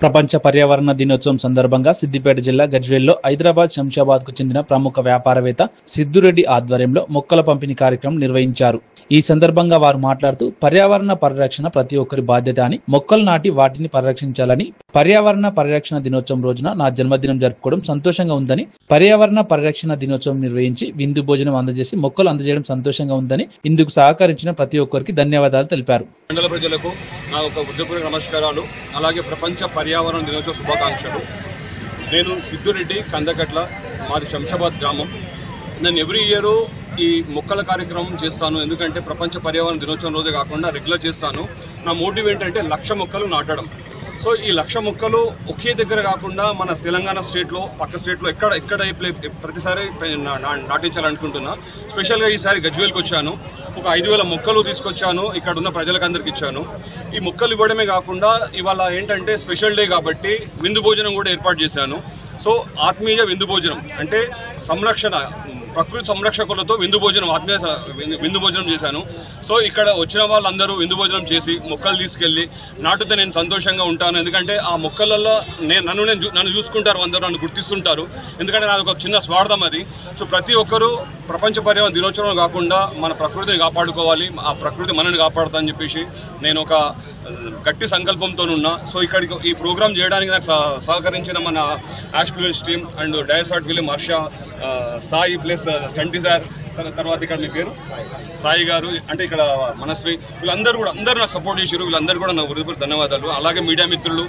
ప్రపంచ పర్యావరణ దినోత్సవం సందర్భంగా సిద్దిపేట జిల్లా గజ్వేల్లో హైదరాబాద్ శంషాబాద్ కు చెందిన ప్రముఖ వ్యాపారవేత్త సిద్దురెడ్డి ఆధ్వర్యంలో మొక్కల పంపిణీ కార్యక్రమం నిర్వహించారు. ఈ సందర్భంగా వారు మాట్లాడుతూ పర్యావరణ పరిరక్షణ ప్రతి ఒక్కరి బాధ్యత అని, మొక్కలు నాటి వాటిని పరిరక్షించాలని, పర్యావరణ పరిరక్షణ దినోత్సవం రోజున నా జన్మదినం జరుపుకోవడం సంతోషంగా ఉందని, పర్యావరణ పరిరక్షణ దినోత్సవం నిర్వహించి విందు భోజనం అందజేసి మొక్కలు అందజేయడం సంతోషంగా ఉందని, ఇందుకు సహకరించిన ప్రతి ఒక్కరికి ధన్యవాదాలు తెలిపారు. మండల ప్రజలకు నా ఒక హృదయపూర్వక నమస్కారాలు, అలాగే ప్రపంచ పర్యావరణ దినోత్సవ శుభాకాంక్షలు. నేను సిద్దురెడ్డి కందకట్ల, మాది శంషాబాద్ గ్రామం. నేను ఎవ్రీ ఇయర్ ఈ మొక్కల కార్యక్రమం చేస్తాను, ఎందుకంటే ప్రపంచ పర్యావరణ దినోత్సవం రోజే కాకుండా రెగ్యులర్ చేస్తాను. నా మోటివ్ ఏంటంటే 1,00,000 మొక్కలు నాటడం. సో ఈ 1,00,000 మొక్కలు ఒకే దగ్గర కాకుండా మన తెలంగాణ స్టేట్లో, పక్క స్టేట్లో ఎక్కడ ప్రతిసారి నాటించాలనుకుంటున్నా. స్పెషల్గా ఈసారి గజ్వేల్కి వచ్చాను. ఒక 5,000 మొక్కలు తీసుకొచ్చాను, ఇక్కడ ఉన్న ప్రజలకు అందరికి ఇచ్చాను. ఈ మొక్కలు ఇవ్వడమే కాకుండా ఇవాళ ఏంటంటే స్పెషల్ డే కాబట్టి విందు భోజనం కూడా ఏర్పాటు చేశాను. సో ఆత్మీయ విందు భోజనం అంటే సంరక్షణ, ప్రకృతి సంరక్షకులతో విందు భోజనం, ఆత్మీయ విందు భోజనం చేశాను. సో ఇక్కడ వచ్చిన వాళ్ళందరూ విందు భోజనం చేసి మొక్కలు తీసుకెళ్లి నాటితే నేను సంతోషంగా ఉంటాను. ఎందుకంటే ఆ మొక్కలలో నన్ను చూసుకుంటారు, అందరూ నన్ను గుర్తిస్తుంటారు. ఎందుకంటే నాది ఒక చిన్న స్వార్థం అది. సో ప్రతి ఒక్కరూ ప్రపంచ పర్యావరణ దినోత్సవం కాకుండా మన ప్రకృతిని కాపాడుకోవాలి, ఆ ప్రకృతి మనల్ని కాపాడుతుందని చెప్పేసి నేను ఒక గట్టి సంకల్పంతో ఉన్నా. సో ఇక్కడికి ఈ ప్రోగ్రామ్ చేయడానికి నాకు సహకరించిన మన యాష్ప్లూయెన్స్ టీమ్ అండ్ డయాసాట్ William, Harsha, Sai plus Chanti sir, తర్వాత ఇక్కడ మీ పేరు సాయి గారు, అంటే ఇక్కడ మనస్వి, వీళ్ళందరూ నాకు సపోర్ట్ చేశారు. వీళ్ళందరూ కూడా నా హృదయపూర్వక ధన్యవాదాలు. అలాగే మీడియా మిత్రులు,